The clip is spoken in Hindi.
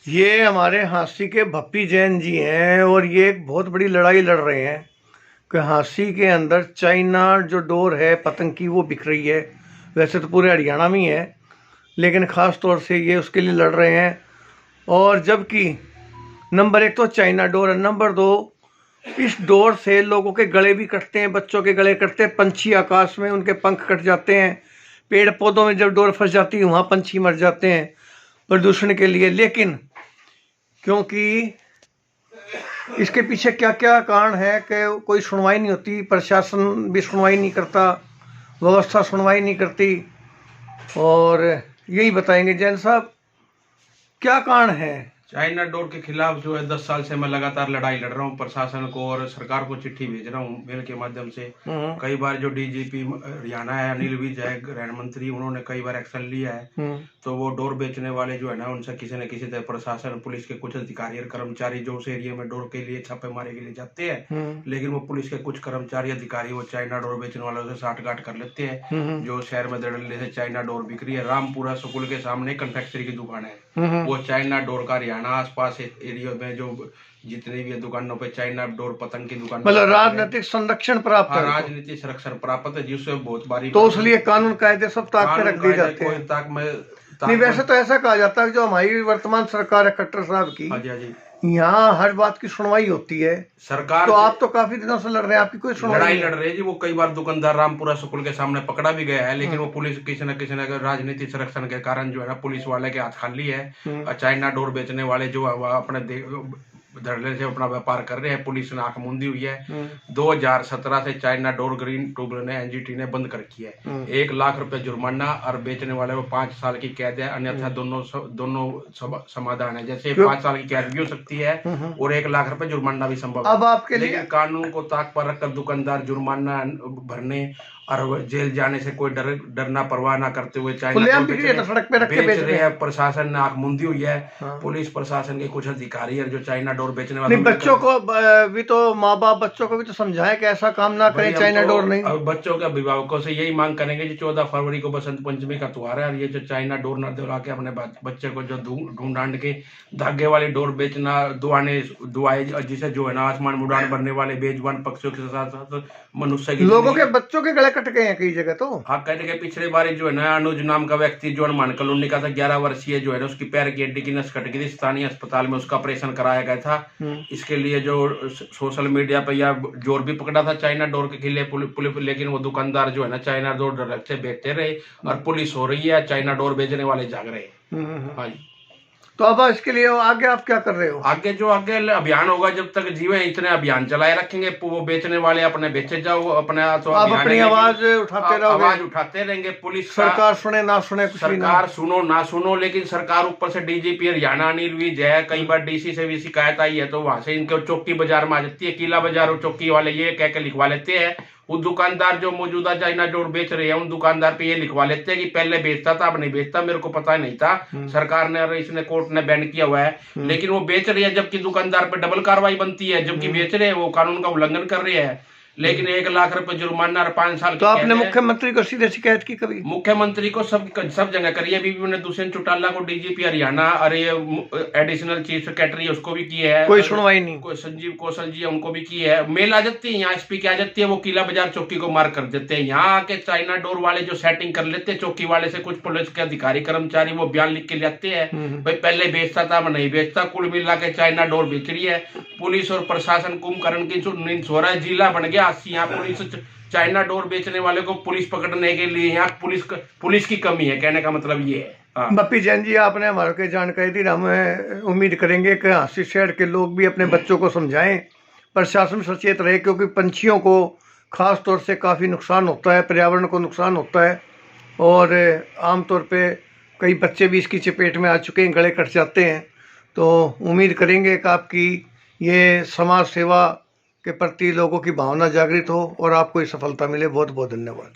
ये हमारे हाँसी के भप्पी जैन जी हैं और ये एक बहुत बड़ी लड़ाई लड़ रहे हैं कि हाँसी के अंदर चाइना जो डोर है पतंग की वो बिक रही है। वैसे तो पूरे हरियाणा में ही है, लेकिन ख़ास तौर से ये उसके लिए लड़ रहे हैं। और जबकि नंबर एक तो चाइना डोर है, नंबर दो इस डोर से लोगों के गले भी कटते हैं, बच्चों के गले कटते हैं, पंछी आकाश में उनके पंख कट जाते हैं, पेड़ पौधों में जब डोर फंस जाती है वहाँ पंछी मर जाते हैं प्रदूषण के लिए। लेकिन क्योंकि इसके पीछे क्या क्या कारण है कि कोई सुनवाई नहीं होती, प्रशासन भी सुनवाई नहीं करता, व्यवस्था सुनवाई नहीं करती। और यही बताएंगे जैन साहब क्या कारण है। चाइना डोर के खिलाफ जो है 10 साल से मैं लगातार लड़ाई लड़ रहा हूँ। प्रशासन को और सरकार को चिट्ठी भेज रहा हूँ मेल के माध्यम से। कई बार जो डीजीपी हरियाणा है अनिल विज है, गृह मंत्री, उन्होंने कई बार एक्शन लिया है। तो वो डोर बेचने वाले जो है ना उनसे किसी न किसी तरह प्रशासन, पुलिस के कुछ अधिकारी और कर्मचारी जो उस एरिया में डोर के लिए छापेमारी के लिए जाते हैं, लेकिन वो पुलिस के कुछ कर्मचारी अधिकारी वो चाइना डोर बेचने वालों से साठगांठ कर लेते हैं। जो शहर में धड़ल्ले से चाइना डोर बिक रही है, रामपुरा स्कूल के सामने कन्फेक्शनरी की दुकान है, वो चाइना डोर का हरियाणा आसपास एरिया में जो जितनी भी दुकानों पे चाइना डोर पतंग की दुकान, मतलब राजनीतिक संरक्षण प्राप्त है, राजनीतिक संरक्षण प्राप्त है, जिससे बहुत बारी तो इसलिए कानून कायदे सब ताक में रख दिए जाते हैं। नहीं, वैसे तो ऐसा कहा जाता है जो हमारी वर्तमान सरकार है खट्टर साहब की, हाँ जी, यहाँ हर बात की सुनवाई होती है सरकार। तो आप तो काफी दिनों से लड़ रहे हैं, आपकी कोई सुनवाई लड़ाई लड़ रहे हैं जी। वो कई बार दुकानदार रामपुरा स्कूल के सामने पकड़ा भी गया है, लेकिन वो पुलिस किसी न राजनीतिक संरक्षण के कारण जो है ना पुलिस वाले के हाथ खाली है। और चाइना डोर बेचने वाले जो अपने धड़ल्ले से अपना व्यापार कर रहे हैं, पुलिस ने आंख मूंदी हुई है। 2017 से चाइना डोर ग्रीन ट्रिब्यूनल ने एनजीटी ने बंद कर रखी है। 1 लाख रुपए जुर्माना और बेचने वाले को 5 साल की कैद है, अन्यथा दोनों समाधान है। जैसे 5 साल की कैद भी हो सकती है और 1 लाख रुपए जुर्माना भी संभव है। अब आपके लिए लेकिन कानून को ताक पर रखकर दुकानदार जुर्माना भरने और जेल जाने से कोई डरना परवाह ना करते हुए चाइना सड़क पे रख के बेच रहे हैं। प्रशासन ने आंख मूंदी हुई है। पुलिस प्रशासन के कुछ अधिकारी है जो चाइना डोर बेचने वाले, बच्चों को भी तो माँ बाप बच्चों को भी तो समझाए कि ऐसा काम ना करें, चाइना डोर नहीं। अब बच्चों के अभिभावकों से यही मांग करेंगे कि 14 फरवरी को बसंत पंचमी का त्योहार है और ये जो चाइना डोर न दिला के अपने बच्चे को जो ढूंढ ढांड के धागे वाली डोर बेचना, दुआए जिसे जो है ना आसमान में उड़ान भरने वाले बेजुबान पक्षियों के साथ साथ मनुष्य के लोगों के बच्चों के गले कट गए हैं कई जगह तो। हाँ, कहने के पिछले बार जो है ना अनुज नाम का व्यक्ति जो हनुमान कॉलोनी का था, 11 वर्षीय जो है ना उसकी पैर की हड्डी की नस कट गई थी, स्थानीय अस्पताल में उसका ऑपरेशन कराया गया था। इसके लिए जो सोशल मीडिया पे या जोर भी पकड़ा था चाइना डोर के खिलाफ पुलिस, लेकिन वो दुकानदार जो है ना चाइना डोर से बेचते रहे और पुलिस हो रही है, चाइना डोर बेचने वाले जाग रहे। हाँ जी। तो अब इसके लिए आगे आप क्या कर रहे हो? आगे अभियान होगा जब तक जीवे, इतने अभियान चलाए रखेंगे। वो बेचने वाले अपने बेचे जाओ, अपने तो आप अपनी आवाज उठाते रहोगे, आवाज उठाते रहेंगे। पुलिस सरकार सुने ना सुने, सरकार सुनो ना सुनो, लेकिन सरकार ऊपर से डीजीपी हरियाणा अनिल विज है, कई बार डीसी से भी शिकायत आई है तो वहां से इनके चौकी बाजार में आ जाती है, किला बाजार और चौकी वाले ये कह के लिखवा लेते हैं। वो दुकानदार जो मौजूदा चाइना डोर बेच रहे हैं उन दुकानदार पे ये लिखवा लेते हैं कि पहले बेचता था, अब नहीं बेचता, मेरे को पता नहीं था, सरकार ने और इसने कोर्ट ने बैन किया हुआ है। लेकिन वो बेच रही है, जबकि दुकानदार पे डबल कार्रवाई बनती है, जबकि बेच रहे हैं वो कानून का उल्लंघन कर रहे हैं। लेकिन 1 लाख रुपए जुर्माना और 5 साल तो आपने मुख्यमंत्री को सीधे शिकायत की कभी? मुख्यमंत्री को सब जगह करी है। अभी भी मैंने दुष्यंत चौटाला को, डीजीपी हरियाणा और ये एडिशनल चीफ सेक्रेटरी उसको भी की है, कोई सुनवाई नहीं। कोई संजीव कौशल जी उनको भी की है। मेल आ जाती है यहाँ, एसपी की आ जाती है, वो किला बाजार चौकी को मार कर देते हैं। यहाँ आके चाइना डोर वाले जो सेटिंग कर लेते हैं चौकी वाले से, कुछ पुलिस के अधिकारी कर्मचारी वो बयान लिख के लाते हैं, भाई पहले बेचता था अब नहीं बेचता, कुल मिला के चाइना डोर बेच रही है। पुलिस और प्रशासन कुंभकर्ण की नींद सो रहा है, जिला बन गया। यहाँ पुलिस चाइना डोर बेचने वाले को पुलिस पकड़ने के लिए यहाँ पुलिस की कमी है, कहने का मतलब ये है। भप्पी जैन जी, आपने हमारे को जानकारी दी, हम उम्मीद करेंगे कि हाँसी शहर के लोग भी अपने बच्चों को समझाएं, प्रशासन सचेत रहे, क्योंकि पंछियों को खास तौर से काफ़ी नुकसान होता है, पर्यावरण को नुकसान होता है और आमतौर पे कई बच्चे भी इसकी चपेट में आ चुके हैं, गले कट जाते हैं। तो उम्मीद करेंगे कि आपकी ये समाज सेवा के प्रति लोगों की भावना जागृत हो और आपको ये सफलता मिले। बहुत बहुत धन्यवाद।